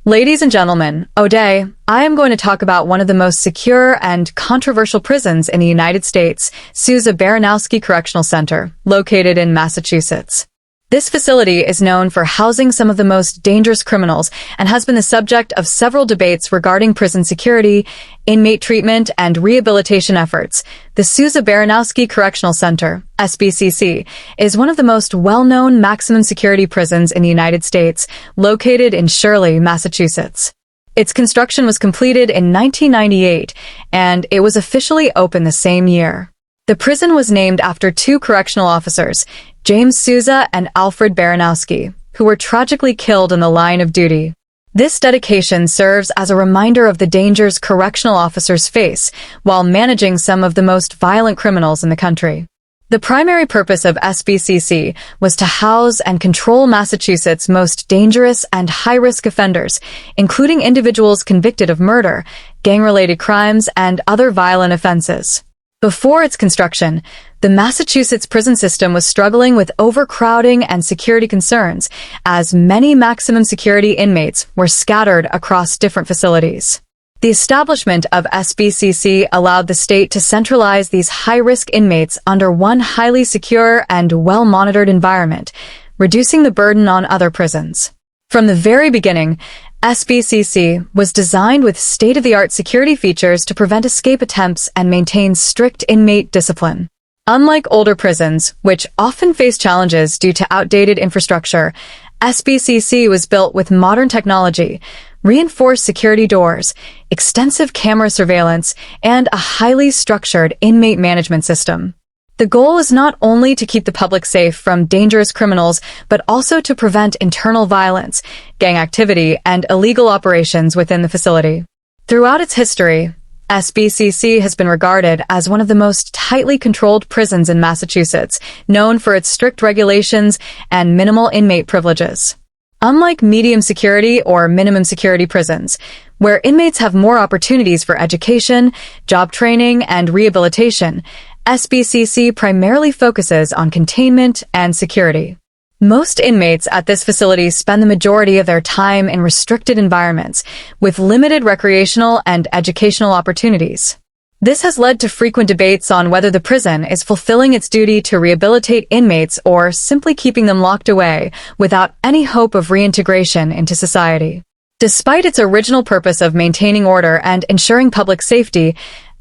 Ladies and gentlemen, today, I am going to talk about one of the most secure and controversial prisons in the United States, Sousa Baranowski Correctional Center, located in Massachusetts. This facility is known for housing some of the most dangerous criminals and has been the subject of several debates regarding prison security, inmate treatment, and rehabilitation efforts. The Sousa Baranowski Correctional Center, SBCC, is one of the most well-known maximum security prisons in the United States, located in Shirley, Massachusetts. Its construction was completed in 1998, and it was officially opened the same year. The prison was named after two correctional officers, James Sousa and Alfred Baranowski, who were tragically killed in the line of duty. This dedication serves as a reminder of the dangers correctional officers face while managing some of the most violent criminals in the country. The primary purpose of SBCC was to house and control Massachusetts' most dangerous and high-risk offenders, including individuals convicted of murder, gang-related crimes, and other violent offenses. Before its construction, the Massachusetts prison system was struggling with overcrowding and security concerns, as many maximum security inmates were scattered across different facilities. The establishment of SBCC allowed the state to centralize these high-risk inmates under one highly secure and well-monitored environment, reducing the burden on other prisons. From the very beginning, SBCC was designed with state-of-the-art security features to prevent escape attempts and maintain strict inmate discipline. Unlike older prisons, which often face challenges due to outdated infrastructure, SBCC was built with modern technology, reinforced security doors, extensive camera surveillance, and a highly structured inmate management system. The goal is not only to keep the public safe from dangerous criminals, but also to prevent internal violence, gang activity, and illegal operations within the facility. Throughout its history, SBCC has been regarded as one of the most tightly controlled prisons in Massachusetts, known for its strict regulations and minimal inmate privileges. Unlike medium security or minimum security prisons, where inmates have more opportunities for education, job training, and rehabilitation, SBCC primarily focuses on containment and security. Most inmates at this facility spend the majority of their time in restricted environments, with limited recreational and educational opportunities. This has led to frequent debates on whether the prison is fulfilling its duty to rehabilitate inmates or simply keeping them locked away without any hope of reintegration into society. Despite its original purpose of maintaining order and ensuring public safety,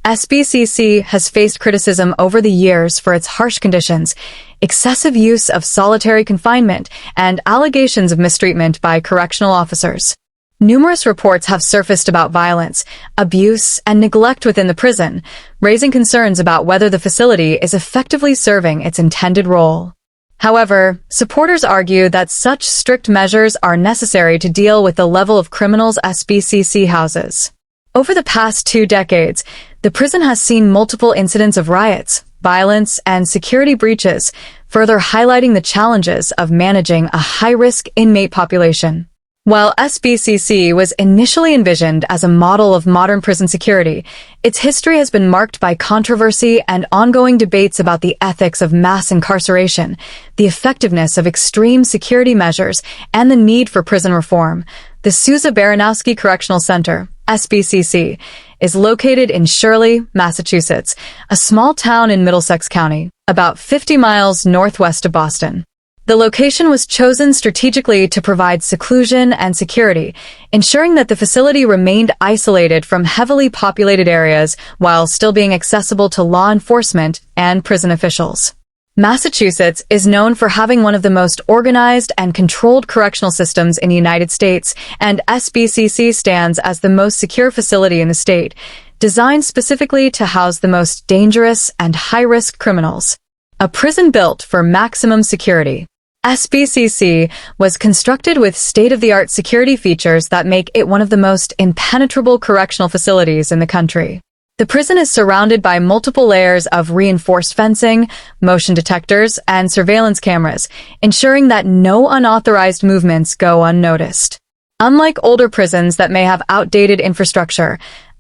SBCC has faced criticism over the years for its harsh conditions, excessive use of solitary confinement, and allegations of mistreatment by correctional officers. Numerous reports have surfaced about violence, abuse, and neglect within the prison, raising concerns about whether the facility is effectively serving its intended role. However, supporters argue that such strict measures are necessary to deal with the level of criminals SBCC houses. Over the past 2 decades, the prison has seen multiple incidents of riots, violence, and security breaches, further highlighting the challenges of managing a high-risk inmate population. While SBCC was initially envisioned as a model of modern prison security, its history has been marked by controversy and ongoing debates about the ethics of mass incarceration, the effectiveness of extreme security measures, and the need for prison reform. The Sousa Baranowski Correctional Center, SBCC, is located in Shirley, Massachusetts, a small town in Middlesex County, about 50 miles northwest of Boston. The location was chosen strategically to provide seclusion and security, ensuring that the facility remained isolated from heavily populated areas while still being accessible to law enforcement and prison officials. Massachusetts is known for having one of the most organized and controlled correctional systems in the United States, and SBCC stands as the most secure facility in the state, designed specifically to house the most dangerous and high-risk criminals. A prison built for maximum security. SBCC was constructed with state-of-the-art security features that make it one of the most impenetrable correctional facilities in the country. The prison is surrounded by multiple layers of reinforced fencing, motion detectors, and surveillance cameras, ensuring that no unauthorized movements go unnoticed. Unlike older prisons that may have outdated infrastructure,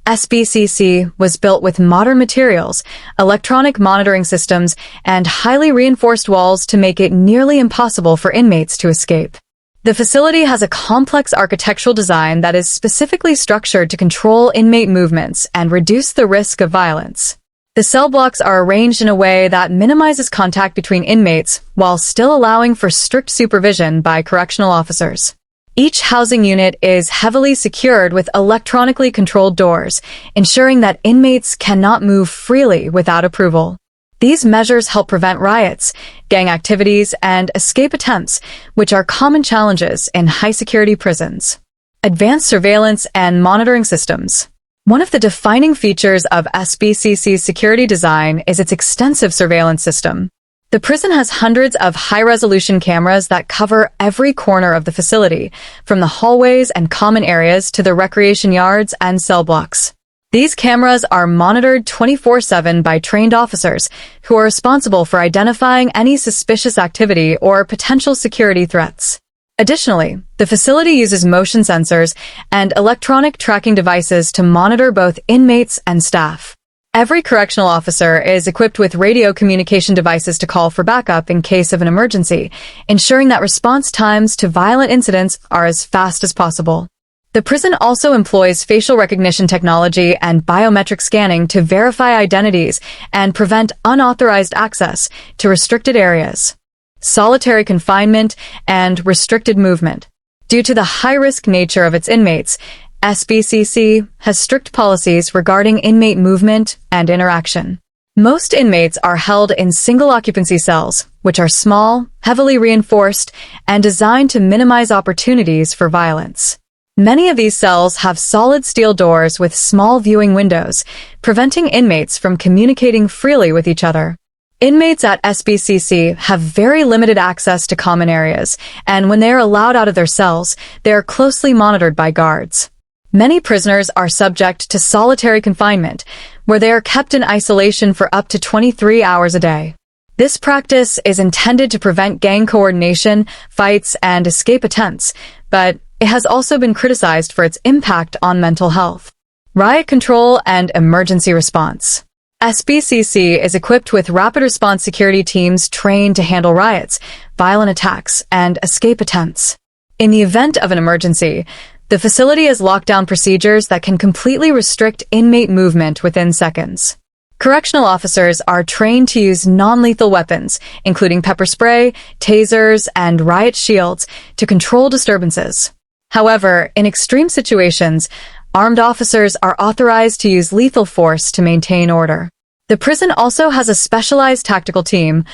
SBCC was built with modern materials, electronic monitoring systems, and highly reinforced walls to make it nearly impossible for inmates to escape. The facility has a complex architectural design that is specifically structured to control inmate movements and reduce the risk of violence. The cell blocks are arranged in a way that minimizes contact between inmates while still allowing for strict supervision by correctional officers. Each housing unit is heavily secured with electronically controlled doors, ensuring that inmates cannot move freely without approval. These measures help prevent riots, gang activities, and escape attempts, which are common challenges in high-security prisons. Advanced surveillance and monitoring systems. One of the defining features of SBCC's security design is its extensive surveillance system. The prison has hundreds of high-resolution cameras that cover every corner of the facility, from the hallways and common areas to the recreation yards and cell blocks. These cameras are monitored 24/7 by trained officers who are responsible for identifying any suspicious activity or potential security threats. Additionally, the facility uses motion sensors and electronic tracking devices to monitor both inmates and staff. Every correctional officer is equipped with radio communication devices to call for backup in case of an emergency, ensuring that response times to violent incidents are as fast as possible. The prison also employs facial recognition technology and biometric scanning to verify identities and prevent unauthorized access to restricted areas. Solitary confinement and restricted movement. Due to the high-risk nature of its inmates, SBCC has strict policies regarding inmate movement and interaction. Most inmates are held in single-occupancy cells, which are small, heavily reinforced, and designed to minimize opportunities for violence. Many of these cells have solid steel doors with small viewing windows, preventing inmates from communicating freely with each other. Inmates at SBCC have very limited access to common areas, and when they are allowed out of their cells, they are closely monitored by guards. Many prisoners are subject to solitary confinement, where they are kept in isolation for up to 23 hours a day. This practice is intended to prevent gang coordination, fights, and escape attempts, but it has also been criticized for its impact on mental health. Riot control and emergency response. SBCC is equipped with rapid response security teams trained to handle riots, violent attacks, and escape attempts. In the event of an emergency, the facility has lockdown procedures that can completely restrict inmate movement within seconds. Correctional officers are trained to use non-lethal weapons, including pepper spray, tasers, and riot shields, to control disturbances. However, in extreme situations, armed officers are authorized to use lethal force to maintain order. The prison also has a specialized tactical team,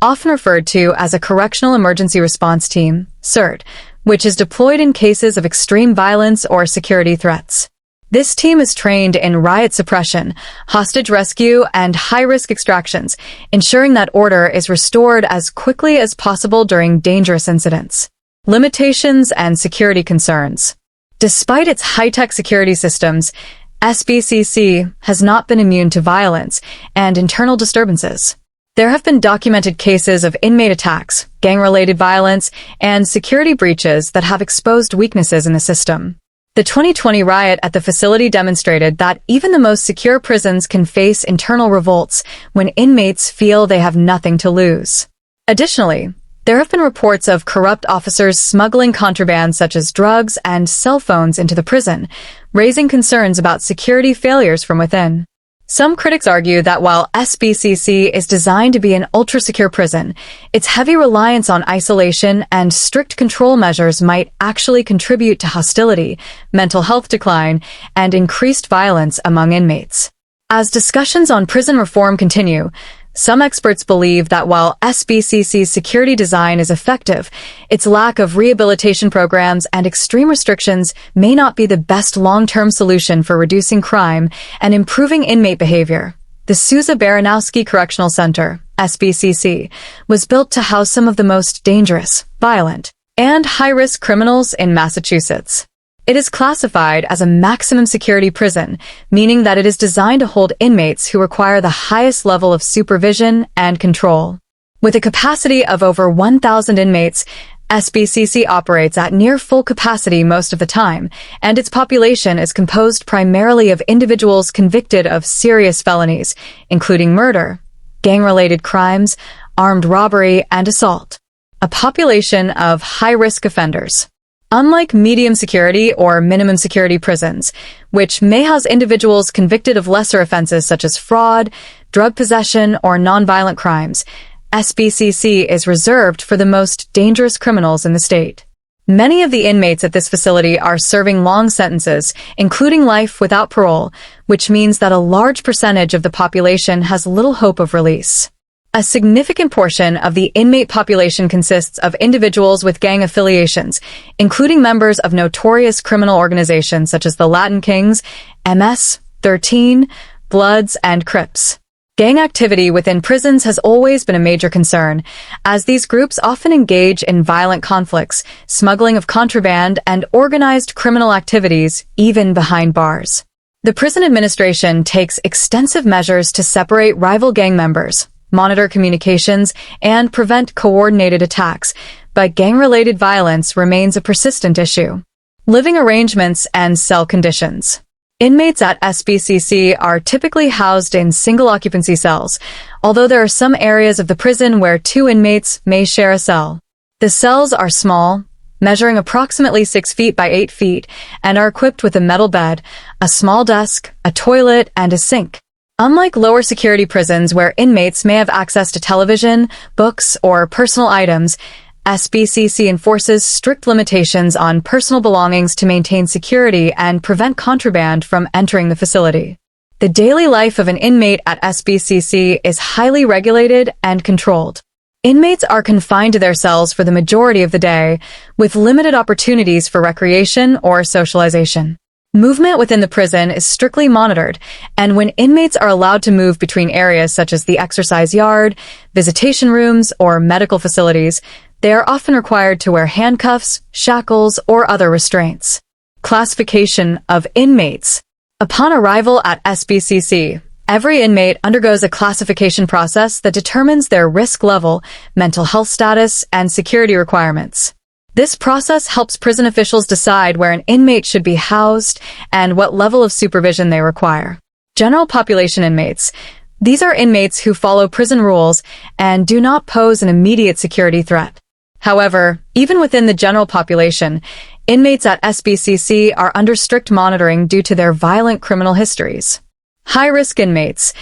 often referred to as a Correctional Emergency Response Team, CERT, which is deployed in cases of extreme violence or security threats. This team is trained in riot suppression, hostage rescue, and high-risk extractions, ensuring that order is restored as quickly as possible during dangerous incidents. Limitations and security concerns. Despite its high-tech security systems, SBCC has not been immune to violence and internal disturbances. There have been documented cases of inmate attacks, gang-related violence, and security breaches that have exposed weaknesses in the system. The 2020 riot at the facility demonstrated that even the most secure prisons can face internal revolts when inmates feel they have nothing to lose. Additionally, there have been reports of corrupt officers smuggling contraband such as drugs and cell phones into the prison, raising concerns about security failures from within. Some critics argue that while SBCC is designed to be an ultra-secure prison, its heavy reliance on isolation and strict control measures might actually contribute to hostility, mental health decline, and increased violence among inmates. As discussions on prison reform continue, some experts believe that while SBCC's security design is effective, its lack of rehabilitation programs and extreme restrictions may not be the best long-term solution for reducing crime and improving inmate behavior. The Sousa Baranowski Correctional Center, SBCC, was built to house some of the most dangerous, violent, and high-risk criminals in Massachusetts. It is classified as a maximum security prison, meaning that it is designed to hold inmates who require the highest level of supervision and control. With a capacity of over 1,000 inmates, SBCC operates at near full capacity most of the time, and its population is composed primarily of individuals convicted of serious felonies, including murder, gang-related crimes, armed robbery, and assault. a population of high-risk offenders. Unlike medium security or minimum security prisons, which may house individuals convicted of lesser offenses such as fraud, drug possession, or nonviolent crimes, SBCC is reserved for the most dangerous criminals in the state. Many of the inmates at this facility are serving long sentences, including life without parole, which means that a large percentage of the population has little hope of release. A significant portion of the inmate population consists of individuals with gang affiliations, including members of notorious criminal organizations such as the Latin Kings, MS-13, Bloods, and Crips. Gang activity within prisons has always been a major concern, as these groups often engage in violent conflicts, smuggling of contraband, and organized criminal activities, even behind bars. The prison administration takes extensive measures to separate rival gang members, monitor communications, and prevent coordinated attacks, but gang-related violence remains a persistent issue. Living arrangements and cell conditions. Inmates at SBCC are typically housed in single-occupancy cells, although there are some areas of the prison where 2 inmates may share a cell. The cells are small, measuring approximately 6 feet by 8 feet, and are equipped with a metal bed, a small desk, a toilet, and a sink. Unlike lower security prisons where inmates may have access to television, books, or personal items, SBCC enforces strict limitations on personal belongings to maintain security and prevent contraband from entering the facility. The daily life of an inmate at SBCC is highly regulated and controlled. Inmates are confined to their cells for the majority of the day, with limited opportunities for recreation or socialization. Movement within the prison is strictly monitored, and when inmates are allowed to move between areas such as the exercise yard, visitation rooms, or medical facilities, they are often required to wear handcuffs, shackles, or other restraints. Classification of inmates. Upon arrival at SBCC, every inmate undergoes a classification process that determines their risk level, mental health status, and security requirements. This process helps prison officials decide where an inmate should be housed and what level of supervision they require. General population inmates. These are inmates who follow prison rules and do not pose an immediate security threat. However, even within the general population, inmates at SBCC are under strict monitoring due to their violent criminal histories. High-risk inmates.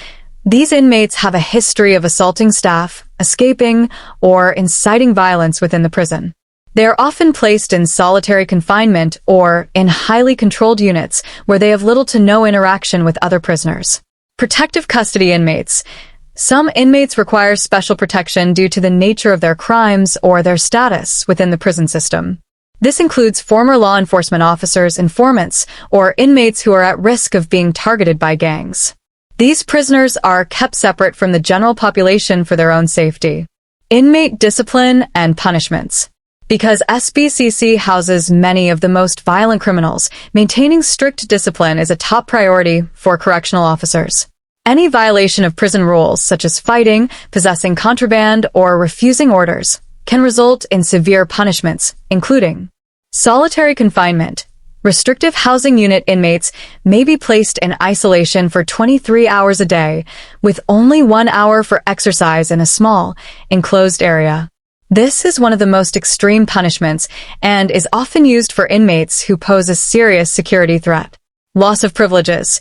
These inmates have a history of assaulting staff, escaping, or inciting violence within the prison. They are often placed in solitary confinement or in highly controlled units where they have little to no interaction with other prisoners. Protective custody inmates. Some inmates require special protection due to the nature of their crimes or their status within the prison system. This includes former law enforcement officers, informants, or inmates who are at risk of being targeted by gangs. These prisoners are kept separate from the general population for their own safety. Inmate discipline and punishments. Because SBCC houses many of the most violent criminals, maintaining strict discipline is a top priority for correctional officers. Any violation of prison rules, such as fighting, possessing contraband, or refusing orders, can result in severe punishments, including solitary confinement. Restrictive housing unit inmates may be placed in isolation for 23 hours a day, with only 1 hour for exercise in a small, enclosed area. This is one of the most extreme punishments and is often used for inmates who pose a serious security threat. Loss of privileges.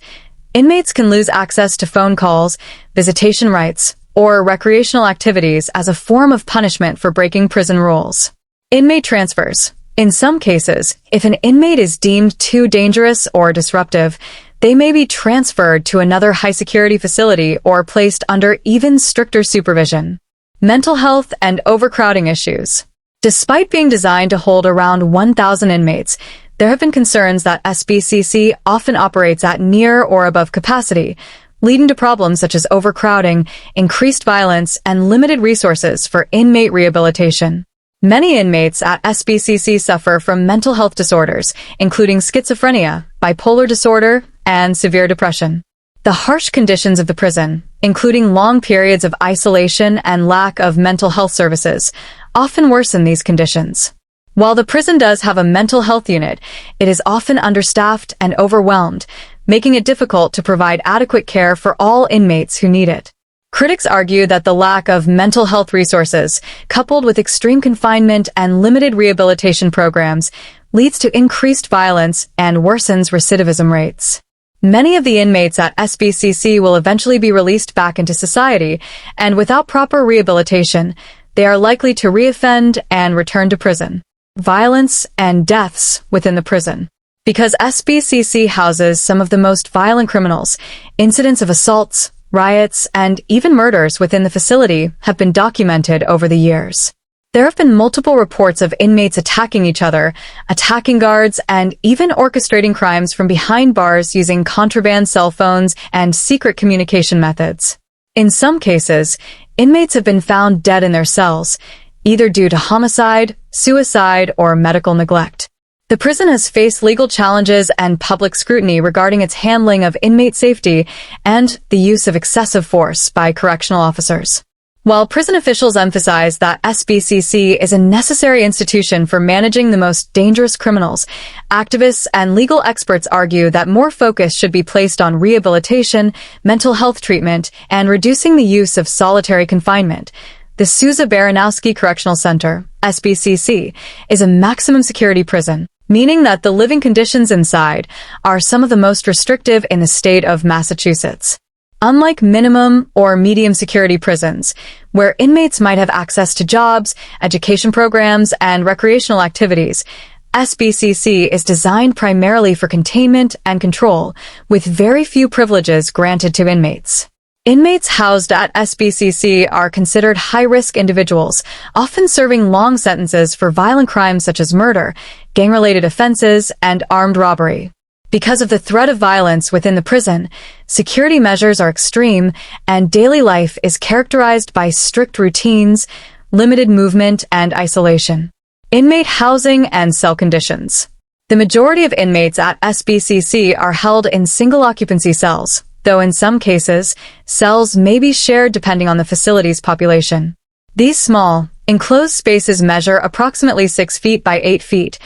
Inmates can lose access to phone calls, visitation rights, or recreational activities as a form of punishment for breaking prison rules. Inmate transfers. In some cases, if an inmate is deemed too dangerous or disruptive, they may be transferred to another high-security facility or placed under even stricter supervision. Mental health and overcrowding issues. Despite being designed to hold around 1,000 inmates, there have been concerns that SBCC often operates at near or above capacity, leading to problems such as overcrowding, increased violence, and limited resources for inmate rehabilitation. Many inmates at SBCC suffer from mental health disorders, including schizophrenia, bipolar disorder, and severe depression. The harsh conditions of the prison, including long periods of isolation and lack of mental health services, often worsen these conditions. While the prison does have a mental health unit, it is often understaffed and overwhelmed, making it difficult to provide adequate care for all inmates who need it. Critics argue that the lack of mental health resources, coupled with extreme confinement and limited rehabilitation programs, leads to increased violence and worsens recidivism rates. Many of the inmates at SBCC will eventually be released back into society, and without proper rehabilitation, they are likely to reoffend and return to prison. Violence and deaths within the prison. Because SBCC houses some of the most violent criminals, incidents of assaults, riots, and even murders within the facility have been documented over the years. There have been multiple reports of inmates attacking each other, attacking guards, and even orchestrating crimes from behind bars using contraband cell phones and secret communication methods. In some cases, inmates have been found dead in their cells, either due to homicide, suicide, or medical neglect. The prison has faced legal challenges and public scrutiny regarding its handling of inmate safety and the use of excessive force by correctional officers. While prison officials emphasize that SBCC is a necessary institution for managing the most dangerous criminals, activists and legal experts argue that more focus should be placed on rehabilitation, mental health treatment, and reducing the use of solitary confinement. The Sousa Baranowski Correctional Center, SBCC, is a maximum security prison, meaning that the living conditions inside are some of the most restrictive in the state of Massachusetts. Unlike minimum or medium security prisons, where inmates might have access to jobs, education programs, and recreational activities, SBCC is designed primarily for containment and control, with very few privileges granted to inmates. Inmates housed at SBCC are considered high-risk individuals, often serving long sentences for violent crimes such as murder, gang-related offenses, and armed robbery. Because of the threat of violence within the prison, security measures are extreme, and daily life is characterized by strict routines, limited movement, and isolation. Inmate housing and cell conditions. The majority of inmates at SBCC are held in single-occupancy cells, though in some cases, cells may be shared depending on the facility's population. These small, enclosed spaces measure approximately 6 feet by 8 feet,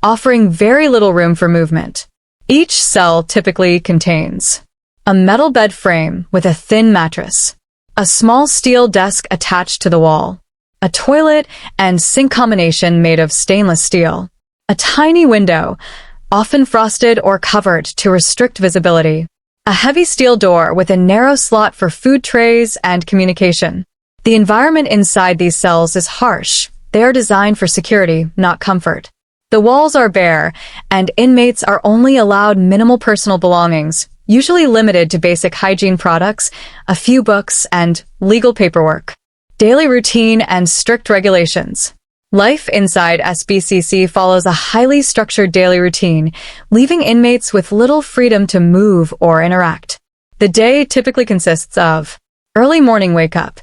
offering very little room for movement. Each cell typically contains a metal bed frame with a thin mattress, a small steel desk attached to the wall, a toilet and sink combination made of stainless steel, a tiny window, often frosted or covered to restrict visibility, a heavy steel door with a narrow slot for food trays and communication. The environment inside these cells is harsh. They are designed for security, not comfort. The walls are bare, and inmates are only allowed minimal personal belongings, usually limited to basic hygiene products, a few books, and legal paperwork. Daily routine and strict regulations. Life inside SBCC follows a highly structured daily routine, leaving inmates with little freedom to move or interact. The day typically consists of early morning wake-up.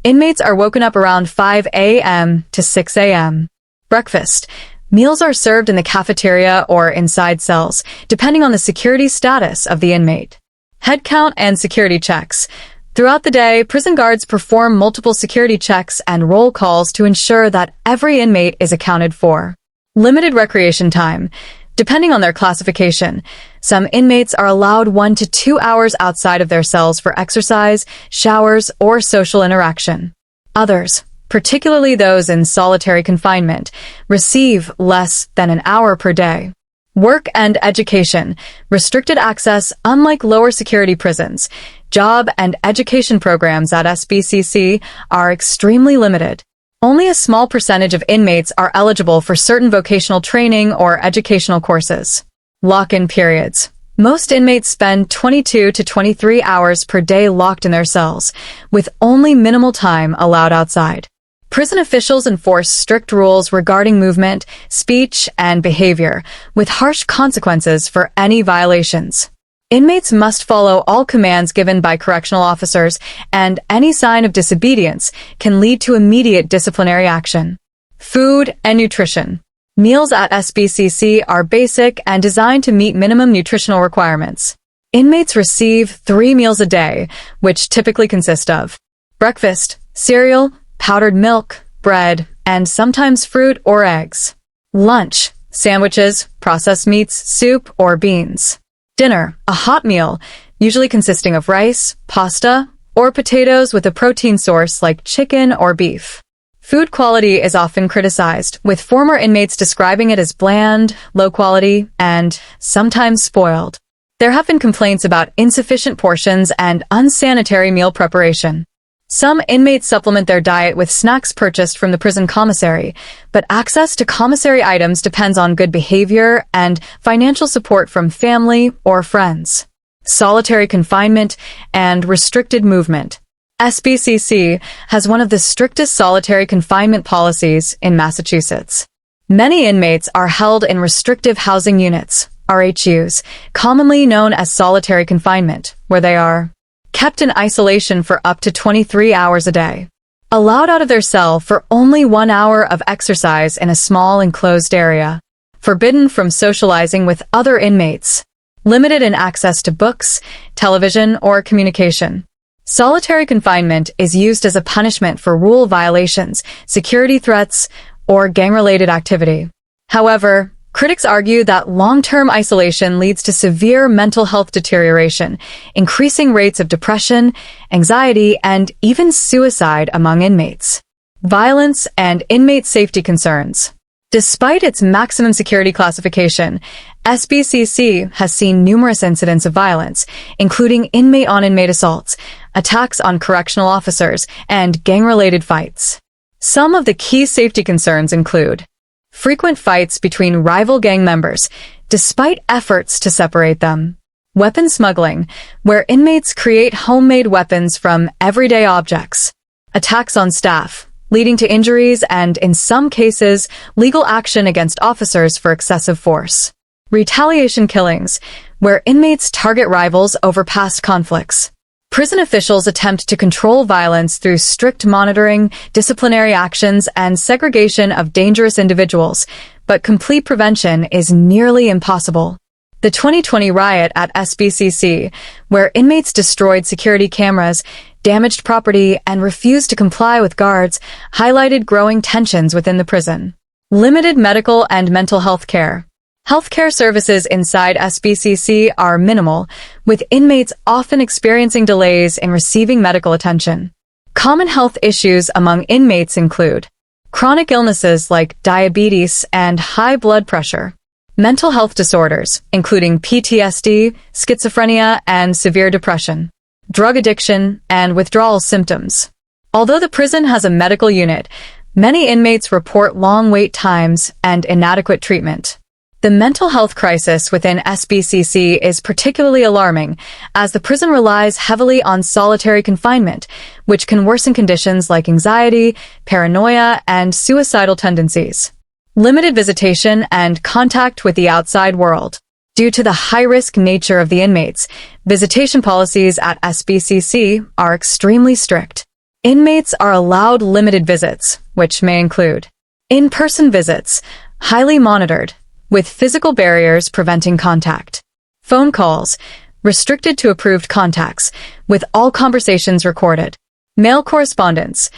Inmates are woken up around 5 a.m. to 6 a.m. Breakfast. Meals are served in the cafeteria or inside cells, depending on the security status of the inmate. Head count and security checks. Throughout the day, prison guards perform multiple security checks and roll calls to ensure that every inmate is accounted for. Limited recreation time. Depending on their classification, some inmates are allowed 1 to 2 hours outside of their cells for exercise, showers, or social interaction. Others, particularly those in solitary confinement, receive less than an hour per day. Work and education. Restricted access. Unlike lower security prisons, job and education programs at SBCC are extremely limited. Only a small percentage of inmates are eligible for certain vocational training or educational courses. Lock-in periods. Most inmates spend 22 to 23 hours per day locked in their cells, with only minimal time allowed outside. Prison officials enforce strict rules regarding movement, speech, and behavior, with harsh consequences for any violations. Inmates must follow all commands given by correctional officers, and any sign of disobedience can lead to immediate disciplinary action. Food and nutrition. Meals at SBCC are basic and designed to meet minimum nutritional requirements. Inmates receive 3 meals a day, which typically consist of breakfast, cereal, powdered milk, bread, and sometimes fruit or eggs. Lunch, sandwiches, processed meats, soup, or beans. Dinner, a hot meal, usually consisting of rice, pasta, or potatoes with a protein source like chicken or beef. Food quality is often criticized, with former inmates describing it as bland, low quality, and sometimes spoiled. There have been complaints about insufficient portions and unsanitary meal preparation. Some inmates supplement their diet with snacks purchased from the prison commissary, but access to commissary items depends on good behavior and financial support from family or friends. Solitary confinement and restricted movement. SBCC has one of the strictest solitary confinement policies in Massachusetts. Many inmates are held in restrictive housing units, RHUs, commonly known as solitary confinement, where they are kept in isolation for up to 23 hours a day, allowed out of their cell for only 1 hour of exercise in a small enclosed area, forbidden from socializing with other inmates, limited in access to books, television, or communication. Solitary confinement is used as a punishment for rule violations, security threats, or gang-related activity. However, critics argue that long-term isolation leads to severe mental health deterioration, increasing rates of depression, anxiety, and even suicide among inmates. Violence and inmate safety concerns. Despite its maximum security classification, SBCC has seen numerous incidents of violence, including inmate-on-inmate assaults, attacks on correctional officers, and gang-related fights. Some of the key safety concerns include frequent fights between rival gang members, despite efforts to separate them. Weapon smuggling, where inmates create homemade weapons from everyday objects. Attacks on staff, leading to injuries and, in some cases, legal action against officers for excessive force. Retaliation killings, where inmates target rivals over past conflicts. Prison officials attempt to control violence through strict monitoring, disciplinary actions, and segregation of dangerous individuals, but complete prevention is nearly impossible. The 2020 riot at SBCC, where inmates destroyed security cameras, damaged property, and refused to comply with guards, highlighted growing tensions within the prison. Limited medical and mental health care. Healthcare services inside SBCC are minimal, with inmates often experiencing delays in receiving medical attention. Common health issues among inmates include chronic illnesses like diabetes and high blood pressure, mental health disorders, including PTSD, schizophrenia, and severe depression, drug addiction, and withdrawal symptoms. Although the prison has a medical unit, many inmates report long wait times and inadequate treatment. The mental health crisis within SBCC is particularly alarming, as the prison relies heavily on solitary confinement, which can worsen conditions like anxiety, paranoia, and suicidal tendencies. Limited visitation and contact with the outside world. Due to the high-risk nature of the inmates, visitation policies at SBCC are extremely strict. Inmates are allowed limited visits, which may include in-person visits, highly monitored, with physical barriers preventing contact. Phone calls, restricted to approved contacts, with all conversations recorded. Mail correspondence.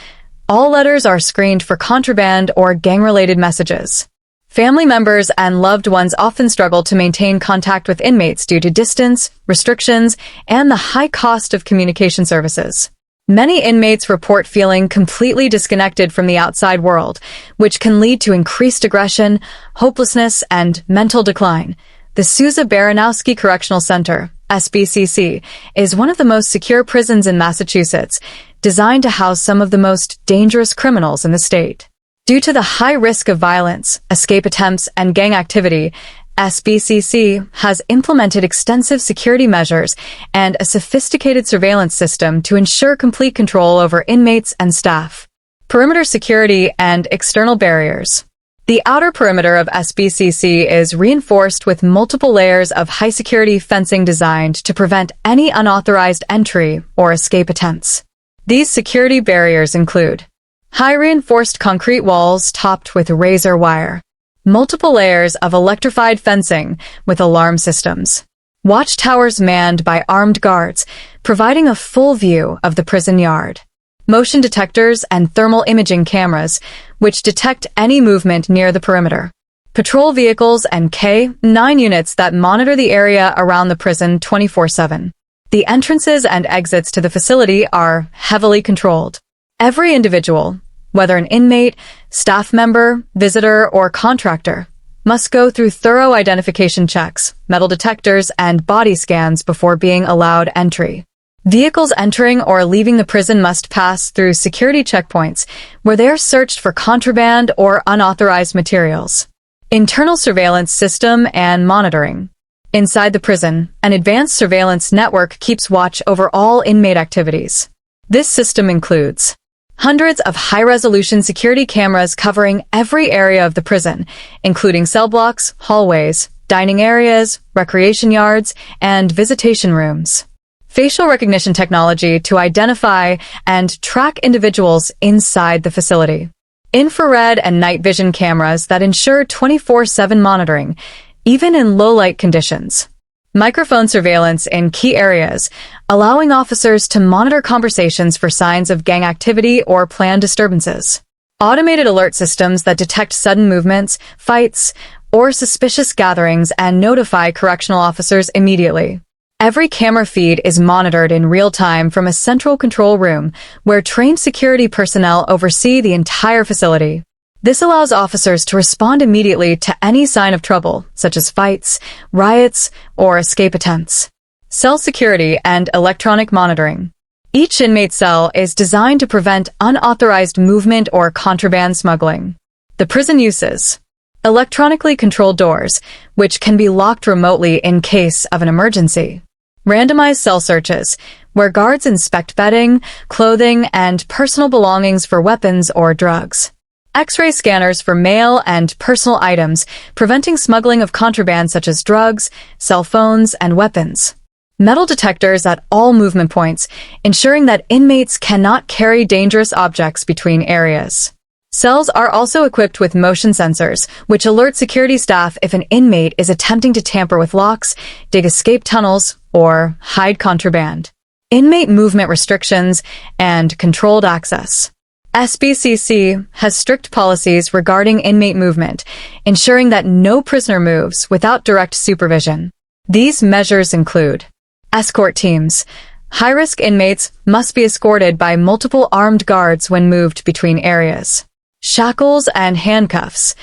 All letters are screened for contraband or gang-related messages. Family members and loved ones often struggle to maintain contact with inmates due to distance, restrictions, and the high cost of communication services. Many inmates report feeling completely disconnected from the outside world, which can lead to increased aggression, hopelessness, and mental decline. The Sousa Baranowski Correctional Center, SBCC, is one of the most secure prisons in Massachusetts, designed to house some of the most dangerous criminals in the state. Due to the high risk of violence, escape attempts, and gang activity, SBCC has implemented extensive security measures and a sophisticated surveillance system to ensure complete control over inmates and staff. Perimeter security and external barriers. The outer perimeter of SBCC is reinforced with multiple layers of high-security fencing designed to prevent any unauthorized entry or escape attempts. These security barriers include high reinforced concrete walls topped with razor wire, multiple layers of electrified fencing with alarm systems, watchtowers manned by armed guards, providing a full view of the prison yard, motion detectors and thermal imaging cameras, which detect any movement near the perimeter, patrol vehicles and K-9 units that monitor the area around the prison 24/7. The entrances and exits to the facility are heavily controlled. Every individual, whether an inmate, staff member, visitor, or contractor, must go through thorough identification checks, metal detectors, and body scans before being allowed entry. Vehicles entering or leaving the prison must pass through security checkpoints where they are searched for contraband or unauthorized materials. Internal surveillance system and monitoring. Inside the prison, an advanced surveillance network keeps watch over all inmate activities. This system includes hundreds of high-resolution security cameras covering every area of the prison, including cell blocks, hallways, dining areas, recreation yards, and visitation rooms. Facial recognition technology to identify and track individuals inside the facility. Infrared and night vision cameras that ensure 24/7 monitoring, even in low-light conditions. Microphone surveillance in key areas, allowing officers to monitor conversations for signs of gang activity or planned disturbances. Automated alert systems that detect sudden movements, fights, or suspicious gatherings and notify correctional officers immediately. Every camera feed is monitored in real time from a central control room where trained security personnel oversee the entire facility. This allows officers to respond immediately to any sign of trouble, such as fights, riots, or escape attempts. Cell security and electronic monitoring. Each inmate cell is designed to prevent unauthorized movement or contraband smuggling. The prison uses electronically controlled doors, which can be locked remotely in case of an emergency. Randomized cell searches, where guards inspect bedding, clothing, and personal belongings for weapons or drugs. X-ray scanners for mail and personal items, preventing smuggling of contraband such as drugs, cell phones, and weapons. Metal detectors at all movement points, ensuring that inmates cannot carry dangerous objects between areas. Cells are also equipped with motion sensors, which alert security staff if an inmate is attempting to tamper with locks, dig escape tunnels, or hide contraband. Inmate movement restrictions and controlled access. SBCC has strict policies regarding inmate movement, ensuring that no prisoner moves without direct supervision. These measures include escort teams. High-risk inmates must be escorted by multiple armed guards when moved between areas. Shackles and handcuffs.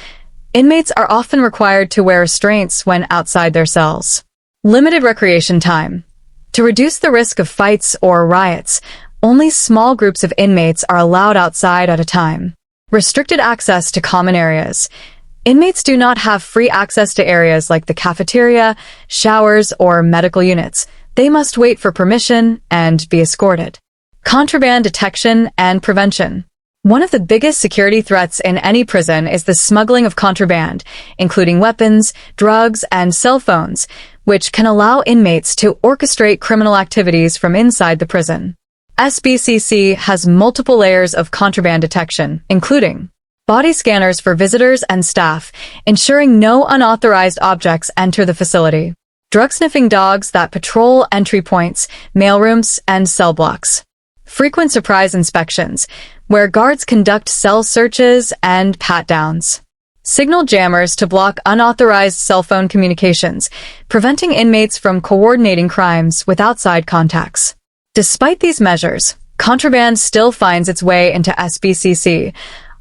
Inmates are often required to wear restraints when outside their cells. Limited recreation time. To reduce the risk of fights or riots, only small groups of inmates are allowed outside at a time. Restricted access to common areas. Inmates do not have free access to areas like the cafeteria, showers, or medical units. They must wait for permission and be escorted. Contraband detection and prevention. One of the biggest security threats in any prison is the smuggling of contraband, including weapons, drugs, and cell phones, which can allow inmates to orchestrate criminal activities from inside the prison. SBCC has multiple layers of contraband detection, including body scanners for visitors and staff, ensuring no unauthorized objects enter the facility. Drug-sniffing dogs that patrol entry points, mailrooms, and cell blocks. Frequent surprise inspections, where guards conduct cell searches and pat-downs. Signal jammers to block unauthorized cell phone communications, preventing inmates from coordinating crimes with outside contacts. Despite these measures, contraband still finds its way into SBCC,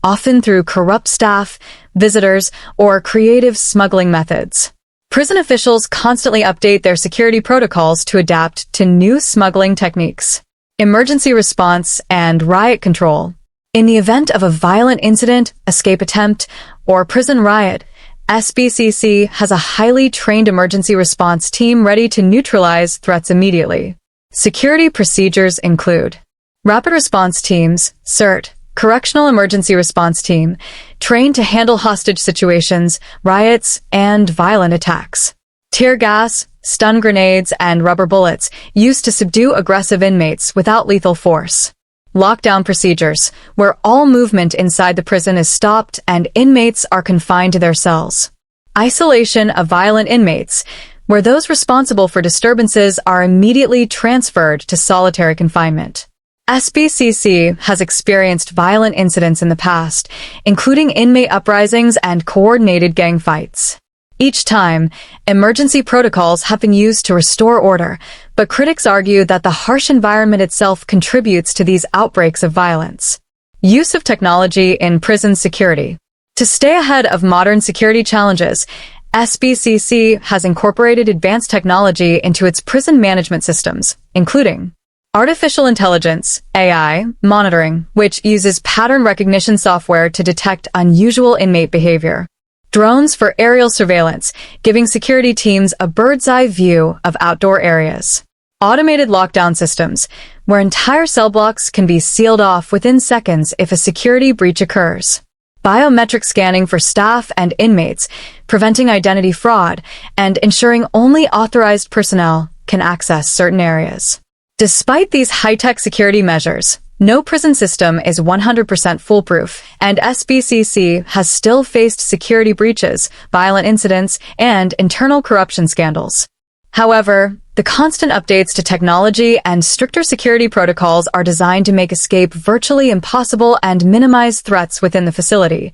often through corrupt staff, visitors, or creative smuggling methods. Prison officials constantly update their security protocols to adapt to new smuggling techniques. Emergency response and riot control. In the event of a violent incident, escape attempt, or prison riot, SBCC has a highly trained emergency response team ready to neutralize threats immediately. Security procedures include Rapid Response Teams, CERT, Correctional Emergency Response Team, trained to handle hostage situations, riots, and violent attacks. Tear gas, stun grenades, and rubber bullets used to subdue aggressive inmates without lethal force. Lockdown procedures, where all movement inside the prison is stopped and inmates are confined to their cells. Isolation of violent inmates, where those responsible for disturbances are immediately transferred to solitary confinement. SBCC has experienced violent incidents in the past, including inmate uprisings and coordinated gang fights. Each time, emergency protocols have been used to restore order, but critics argue that the harsh environment itself contributes to these outbreaks of violence. Use of technology in prison security. To stay ahead of modern security challenges, SBCC has incorporated advanced technology into its prison management systems, including artificial intelligence, AI, monitoring, which uses pattern recognition software to detect unusual inmate behavior. Drones for aerial surveillance, giving security teams a bird's-eye view of outdoor areas. Automated lockdown systems, where entire cell blocks can be sealed off within seconds if a security breach occurs. Biometric scanning for staff and inmates, preventing identity fraud, and ensuring only authorized personnel can access certain areas. Despite these high-tech security measures, no prison system is 100% foolproof, and SBCC has still faced security breaches, violent incidents, and internal corruption scandals. However, the constant updates to technology and stricter security protocols are designed to make escape virtually impossible and minimize threats within the facility.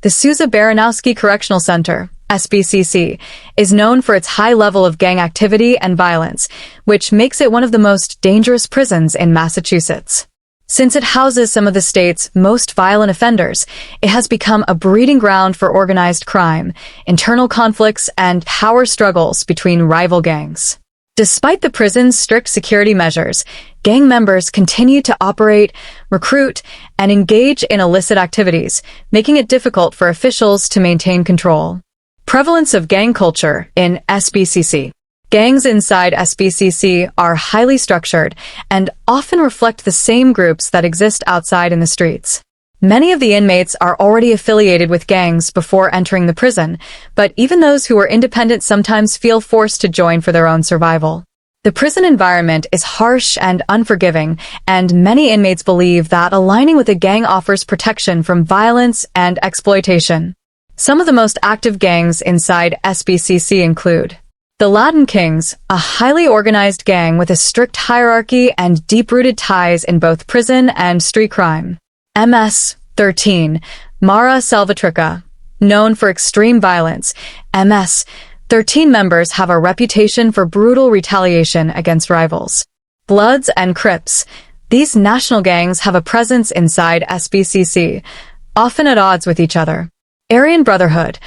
The Sousa Baranowski Correctional Center, SBCC, is known for its high level of gang activity and violence, which makes it one of the most dangerous prisons in Massachusetts. Since it houses some of the state's most violent offenders, it has become a breeding ground for organized crime, internal conflicts, and power struggles between rival gangs. Despite the prison's strict security measures, gang members continue to operate, recruit, and engage in illicit activities, making it difficult for officials to maintain control. Prevalence of gang culture in SBCC. Gangs inside SBCC are highly structured and often reflect the same groups that exist outside in the streets. Many of the inmates are already affiliated with gangs before entering the prison, but even those who are independent sometimes feel forced to join for their own survival. The prison environment is harsh and unforgiving, and many inmates believe that aligning with a gang offers protection from violence and exploitation. Some of the most active gangs inside SBCC include the Latin Kings, a highly organized gang with a strict hierarchy and deep-rooted ties in both prison and street crime. MS-13, Mara Salvatrucha, known for extreme violence. MS-13 members have a reputation for brutal retaliation against rivals. Bloods and Crips. These national gangs have a presence inside SBCC, often at odds with each other. Aryan Brotherhood,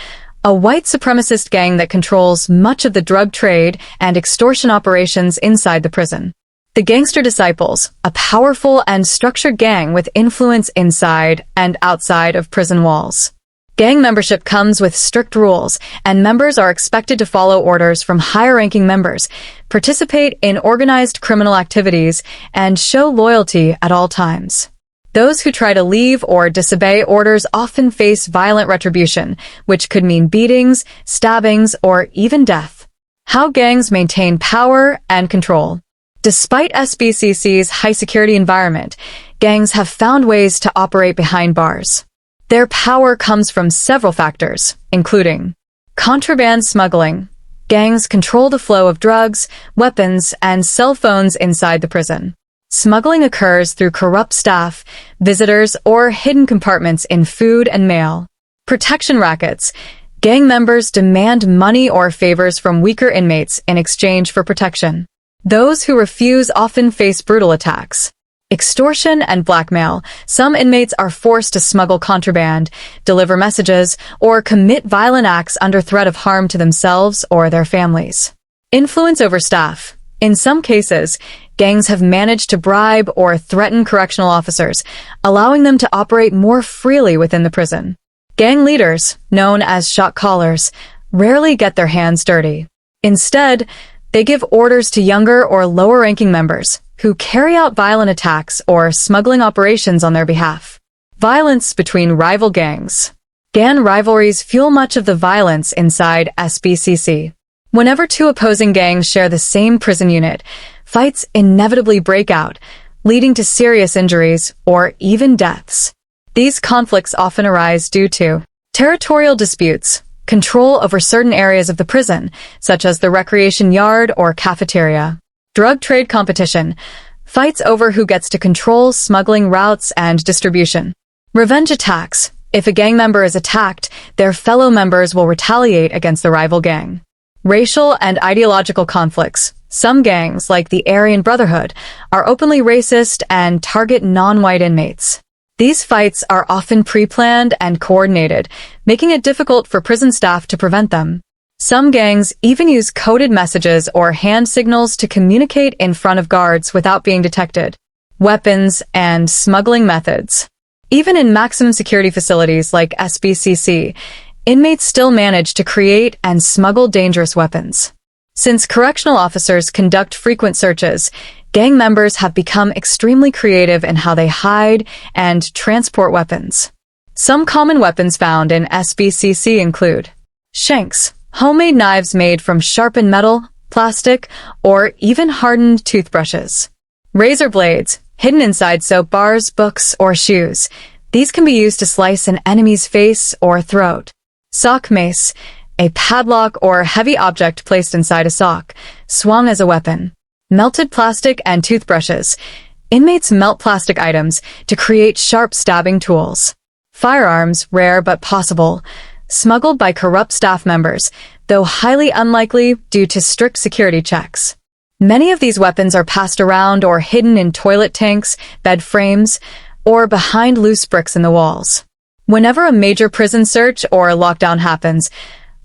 a white supremacist gang that controls much of the drug trade and extortion operations inside the prison. The Gangster Disciples, a powerful and structured gang with influence inside and outside of prison walls. Gang membership comes with strict rules, and members are expected to follow orders from higher-ranking members, participate in organized criminal activities, and show loyalty at all times. Those who try to leave or disobey orders often face violent retribution, which could mean beatings, stabbings, or even death. How gangs maintain power and control. Despite SBCC's high-security environment, gangs have found ways to operate behind bars. Their power comes from several factors, including contraband smuggling. Gangs control the flow of drugs, weapons, and cell phones inside the prison. Smuggling occurs through corrupt staff, visitors, or hidden compartments in food and mail. Protection rackets. Gang members demand money or favors from weaker inmates in exchange for protection. Those who refuse often face brutal attacks. Extortion and blackmail. Some inmates are forced to smuggle contraband, deliver messages, or commit violent acts under threat of harm to themselves or their families. Influence over staff. In some cases, gangs have managed to bribe or threaten correctional officers, allowing them to operate more freely within the prison. Gang leaders, known as shot callers, rarely get their hands dirty. Instead, they give orders to younger or lower-ranking members, who carry out violent attacks or smuggling operations on their behalf. Violence between rival gangs. Gang rivalries fuel much of the violence inside SBCC. Whenever two opposing gangs share the same prison unit, fights inevitably break out, leading to serious injuries or even deaths. These conflicts often arise due to territorial disputes, control over certain areas of the prison, such as the recreation yard or cafeteria. Drug trade competition, fights over who gets to control smuggling routes and distribution. Revenge attacks, if a gang member is attacked, their fellow members will retaliate against the rival gang. Racial and ideological conflicts, Some gangs, like the Aryan Brotherhood, are openly racist and target non-white inmates. These fights are often pre-planned and coordinated, making it difficult for prison staff to prevent them. Some gangs even use coded messages or hand signals to communicate in front of guards without being detected. Weapons and smuggling methods. Even in maximum security facilities like SBCC, inmates still manage to create and smuggle dangerous weapons. Since correctional officers conduct frequent searches, gang members have become extremely creative in how they hide and transport weapons. Some common weapons found in SBCC include shanks, homemade knives made from sharpened metal, plastic, or even hardened toothbrushes. Razor blades, hidden inside soap bars, books, or shoes. These can be used to slice an enemy's face or throat. Sock mace, a padlock or heavy object placed inside a sock, swung as a weapon. Melted plastic and toothbrushes. Inmates melt plastic items to create sharp stabbing tools. Firearms, rare but possible, smuggled by corrupt staff members, though highly unlikely due to strict security checks. Many of these weapons are passed around or hidden in toilet tanks, bed frames, or behind loose bricks in the walls. Whenever a major prison search or lockdown happens,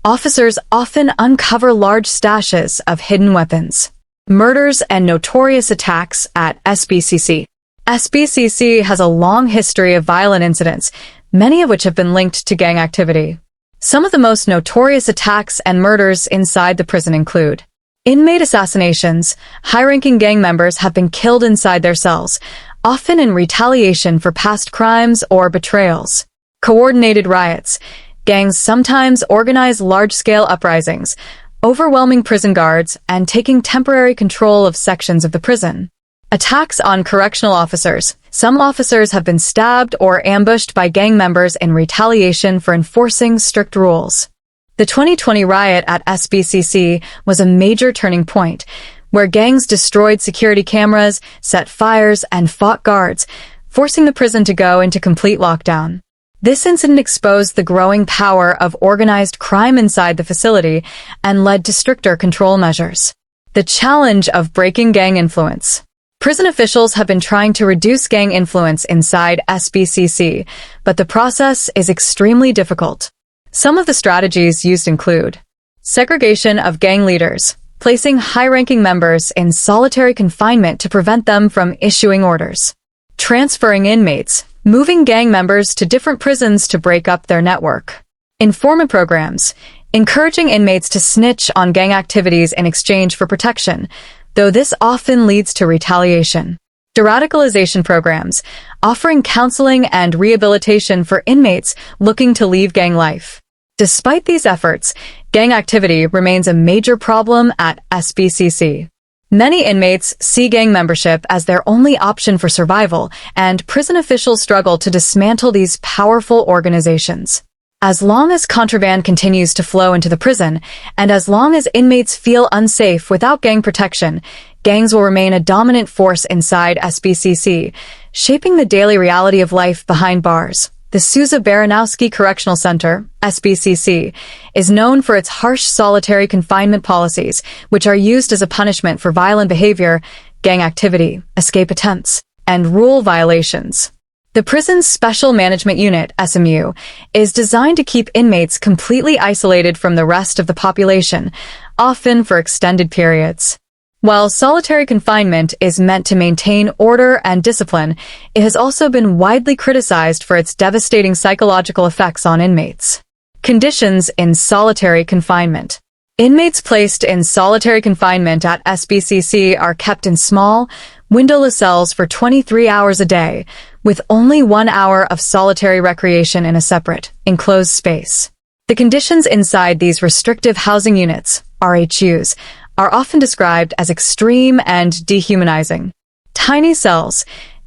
officers often uncover large stashes of hidden weapons. Murders and notorious attacks at SBCC. SBCC has a long history of violent incidents, many of which have been linked to gang activity. Some of the most notorious attacks and murders inside the prison include inmate assassinations. High-ranking gang members have been killed inside their cells, often in retaliation for past crimes or betrayals. Coordinated riots. Gangs sometimes organize large-scale uprisings, overwhelming prison guards and taking temporary control of sections of the prison. Attacks on correctional officers. Some officers have been stabbed or ambushed by gang members in retaliation for enforcing strict rules. The 2020 riot at SBCC was a major turning point, where gangs destroyed security cameras, set fires, and fought guards, forcing the prison to go into complete lockdown. This incident exposed the growing power of organized crime inside the facility and led to stricter control measures. The challenge of breaking gang influence. Prison officials have been trying to reduce gang influence inside SBCC, but the process is extremely difficult. Some of the strategies used include segregation of gang leaders, placing high-ranking members in solitary confinement to prevent them from issuing orders, transferring inmates, moving gang members to different prisons to break up their network. Informant programs, encouraging inmates to snitch on gang activities in exchange for protection, though this often leads to retaliation. De-radicalization programs, offering counseling and rehabilitation for inmates looking to leave gang life. Despite these efforts, gang activity remains a major problem at SBCC. Many inmates see gang membership as their only option for survival, and prison officials struggle to dismantle these powerful organizations. As long as contraband continues to flow into the prison, and as long as inmates feel unsafe without gang protection, gangs will remain a dominant force inside SBCC, shaping the daily reality of life behind bars. The Sousa Baranowski Correctional Center, SBCC, is known for its harsh solitary confinement policies, which are used as a punishment for violent behavior, gang activity, escape attempts, and rule violations. The prison's Special Management Unit, SMU, is designed to keep inmates completely isolated from the rest of the population, often for extended periods. While solitary confinement is meant to maintain order and discipline, it has also been widely criticized for its devastating psychological effects on inmates. Conditions in solitary confinement. Inmates placed in solitary confinement at SBCC are kept in small, windowless cells for 23 hours a day, with only 1 hour of solitary recreation in a separate, enclosed space. The conditions inside these restrictive housing units, RHUs, are often described as extreme and dehumanizing. Tiny cells.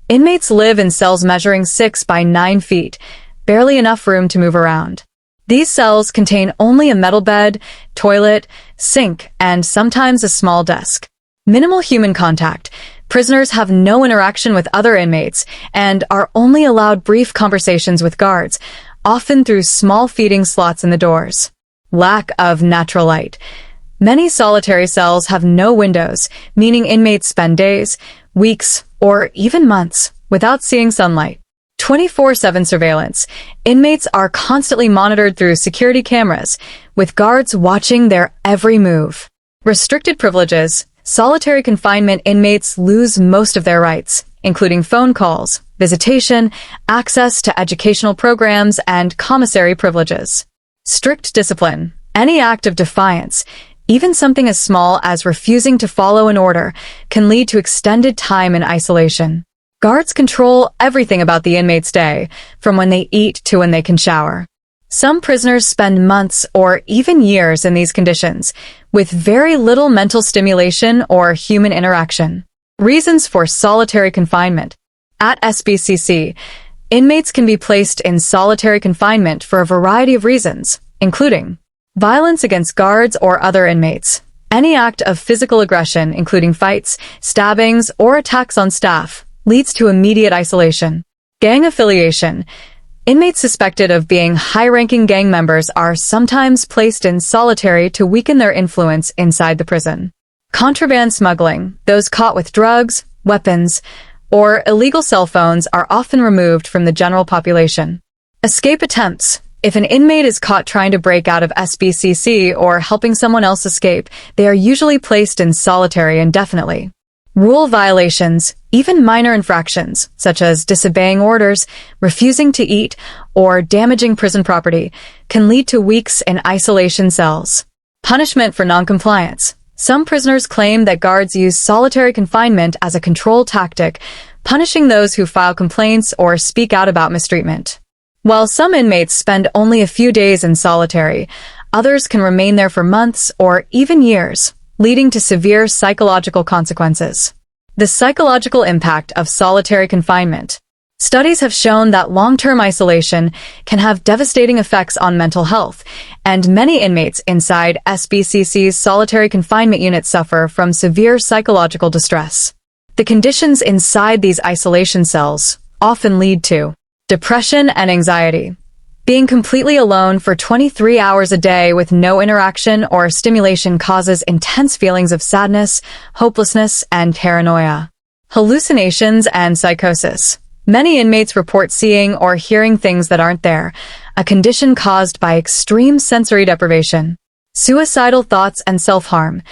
Inmates live in cells measuring 6 by 9 feet, barely enough room to move around. These cells contain only a metal bed, toilet, sink, and sometimes a small desk. Minimal human contact. Prisoners have no interaction with other inmates and are only allowed brief conversations with guards, often through small feeding slots in the doors. Lack of natural light. Many solitary cells have no windows, meaning inmates spend days, weeks, or even months without seeing sunlight. 24/7 surveillance. Inmates are constantly monitored through security cameras, with guards watching their every move. Restricted privileges. Solitary confinement inmates lose most of their rights, including phone calls, visitation, access to educational programs, and commissary privileges. Strict discipline. Any act of defiance, even something as small as refusing to follow an order, can lead to extended time in isolation. Guards control everything about the inmate's day, from when they eat to when they can shower. Some prisoners spend months or even years in these conditions, with very little mental stimulation or human interaction. Reasons for solitary confinement. At SBCC, inmates can be placed in solitary confinement for a variety of reasons, including violence against guards or other inmates. Any act of physical aggression, including fights, stabbings, or attacks on staff, leads to immediate isolation. Gang affiliation. Inmates suspected of being high-ranking gang members are sometimes placed in solitary to weaken their influence inside the prison. Contraband smuggling. Those caught with drugs, weapons, or illegal cell phones are often removed from the general population. Escape attempts. If an inmate is caught trying to break out of SBCC or helping someone else escape, they are usually placed in solitary indefinitely. Rule violations, even minor infractions, such as disobeying orders, refusing to eat, or damaging prison property, can lead to weeks in isolation cells. Punishment for noncompliance. Some prisoners claim that guards use solitary confinement as a control tactic, punishing those who file complaints or speak out about mistreatment. While some inmates spend only a few days in solitary, others can remain there for months or even years, leading to severe psychological consequences. The psychological impact of solitary confinement. Studies have shown that long-term isolation can have devastating effects on mental health, and many inmates inside SBCC's solitary confinement unit suffer from severe psychological distress. The conditions inside these isolation cells often lead to depression and anxiety. Being completely alone for 23 hours a day with no interaction or stimulation causes intense feelings of sadness, hopelessness, and paranoia. Hallucinations and psychosis. Many inmates report seeing or hearing things that aren't there, a condition caused by extreme sensory deprivation. Suicidal thoughts and self-harm.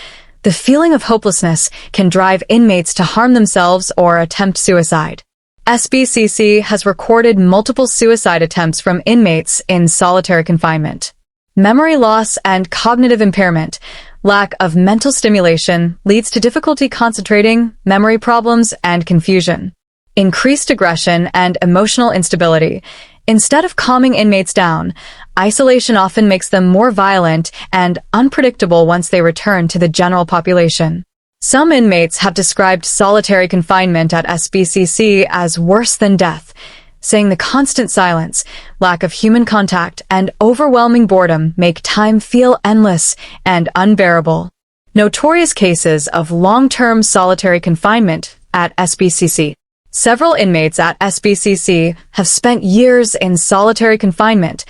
The feeling of hopelessness can drive inmates to harm themselves or attempt suicide. SBCC has recorded multiple suicide attempts from inmates in solitary confinement. Memory loss and cognitive impairment. Lack of mental stimulation leads to difficulty concentrating, memory problems, and confusion. Increased aggression and emotional instability. Instead of calming inmates down, isolation often makes them more violent and unpredictable once they return to the general population. Some inmates have described solitary confinement at SBCC as worse than death, saying the constant silence, lack of human contact, and overwhelming boredom make time feel endless and unbearable. Notorious cases of long-term solitary confinement at SBCC. Several inmates at SBCC have spent years in solitary confinement,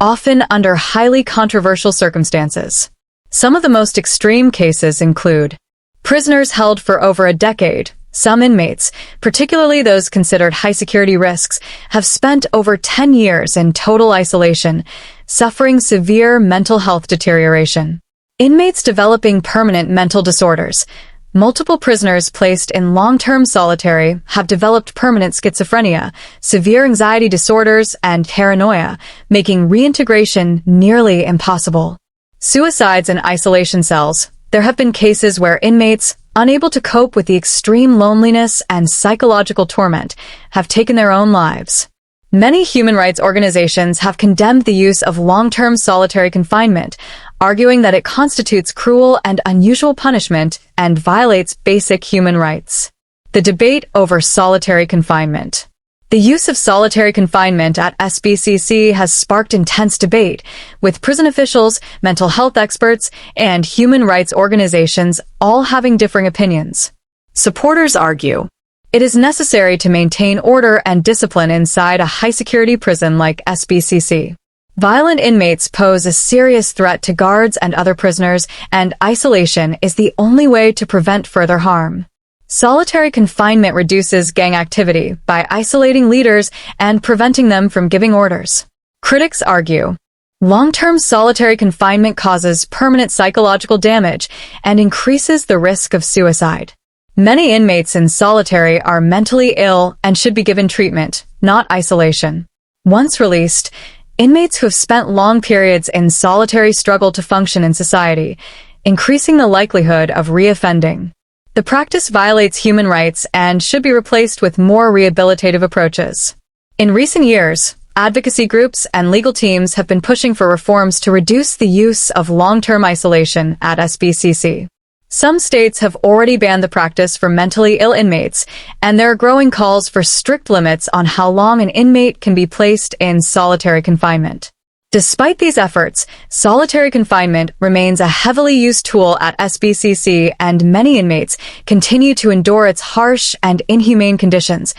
often under highly controversial circumstances. Some of the most extreme cases include prisoners held for over a decade. Some inmates, particularly those considered high-security risks, have spent over 10 years in total isolation, suffering severe mental health deterioration. Inmates developing permanent mental disorders. Multiple prisoners placed in long-term solitary have developed permanent schizophrenia, severe anxiety disorders, and paranoia, making reintegration nearly impossible. Suicides in isolation cells. There have been cases where inmates, unable to cope with the extreme loneliness and psychological torment, have taken their own lives. Many human rights organizations have condemned the use of long-term solitary confinement, arguing that it constitutes cruel and unusual punishment and violates basic human rights. The debate over solitary confinement. The use of solitary confinement at SBCC has sparked intense debate, with prison officials, mental health experts, and human rights organizations all having differing opinions. Supporters argue it is necessary to maintain order and discipline inside a high-security prison like SBCC. Violent inmates pose a serious threat to guards and other prisoners, and isolation is the only way to prevent further harm. Solitary confinement reduces gang activity by isolating leaders and preventing them from giving orders. Critics argue, long-term solitary confinement causes permanent psychological damage and increases the risk of suicide. Many inmates in solitary are mentally ill and should be given treatment, not isolation. Once released, inmates who have spent long periods in solitary struggle to function in society, increasing the likelihood of reoffending. The practice violates human rights and should be replaced with more rehabilitative approaches. In recent years, advocacy groups and legal teams have been pushing for reforms to reduce the use of long-term isolation at SBCC. Some states have already banned the practice for mentally ill inmates, and there are growing calls for strict limits on how long an inmate can be placed in solitary confinement. Despite these efforts, solitary confinement remains a heavily used tool at SBCC, and many inmates continue to endure its harsh and inhumane conditions,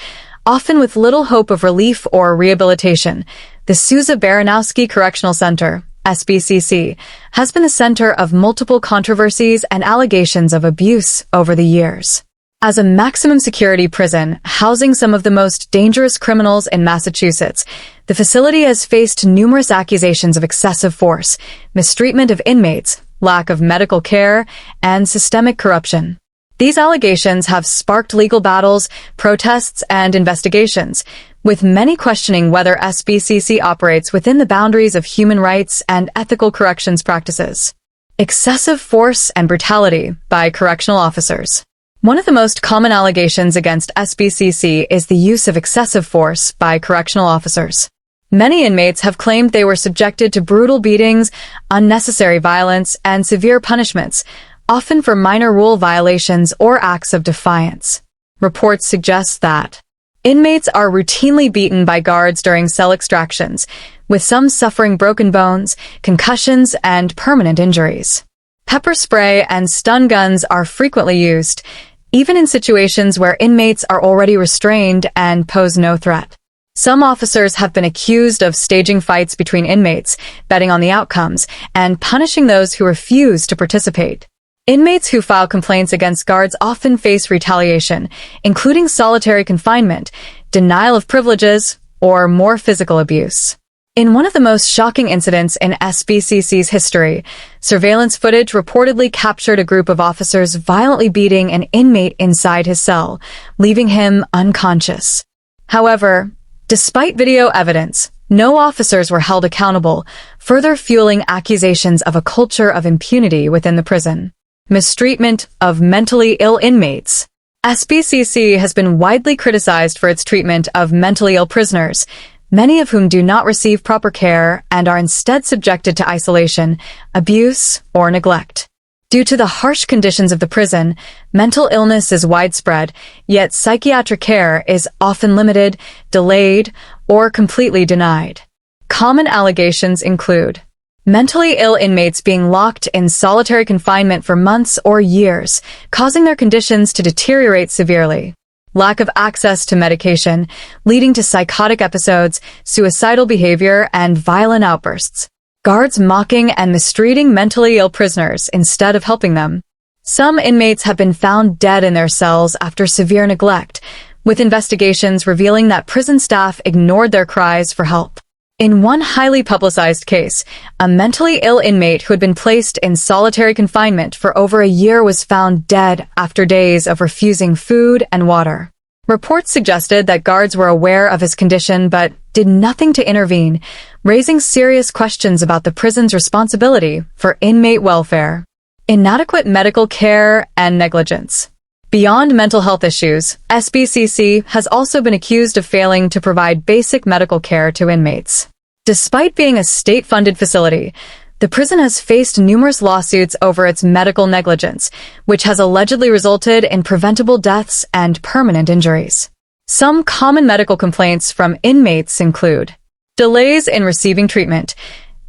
often with little hope of relief or rehabilitation. The Sousa Baranowski Correctional Center, SBCC, has been the center of multiple controversies and allegations of abuse over the years. As a maximum security prison housing some of the most dangerous criminals in Massachusetts, the facility has faced numerous accusations of excessive force, mistreatment of inmates, lack of medical care, and systemic corruption. These allegations have sparked legal battles, protests, and investigations, with many questioning whether SBCC operates within the boundaries of human rights and ethical corrections practices. Excessive force and brutality by correctional officers. One of the most common allegations against SBCC is the use of excessive force by correctional officers. Many inmates have claimed they were subjected to brutal beatings, unnecessary violence, and severe punishments, often for minor rule violations or acts of defiance. Reports suggest that inmates are routinely beaten by guards during cell extractions, with some suffering broken bones, concussions, and permanent injuries. Pepper spray and stun guns are frequently used, even in situations where inmates are already restrained and pose no threat. Some officers have been accused of staging fights between inmates, betting on the outcomes, and punishing those who refuse to participate. Inmates who file complaints against guards often face retaliation, including solitary confinement, denial of privileges, or more physical abuse. In one of the most shocking incidents in SBCC's history, surveillance footage reportedly captured a group of officers violently beating an inmate inside his cell, leaving him unconscious. However, despite video evidence, no officers were held accountable, further fueling accusations of a culture of impunity within the prison. Mistreatment of mentally ill inmates. SBCC has been widely criticized for its treatment of mentally ill prisoners, many of whom do not receive proper care and are instead subjected to isolation, abuse, or neglect. Due to the harsh conditions of the prison, mental illness is widespread, yet psychiatric care is often limited, delayed, or completely denied. Common allegations include mentally ill inmates being locked in solitary confinement for months or years, causing their conditions to deteriorate severely. Lack of access to medication, leading to psychotic episodes, suicidal behavior, and violent outbursts. Guards mocking and mistreating mentally ill prisoners instead of helping them. Some inmates have been found dead in their cells after severe neglect, with investigations revealing that prison staff ignored their cries for help. In one highly publicized case, a mentally ill inmate who had been placed in solitary confinement for over a year was found dead after days of refusing food and water. Reports suggested that guards were aware of his condition but did nothing to intervene, raising serious questions about the prison's responsibility for inmate welfare. Inadequate medical care and negligence. Beyond mental health issues, SBCC has also been accused of failing to provide basic medical care to inmates. Despite being a state-funded facility, the prison has faced numerous lawsuits over its medical negligence, which has allegedly resulted in preventable deaths and permanent injuries. Some common medical complaints from inmates include delays in receiving treatment.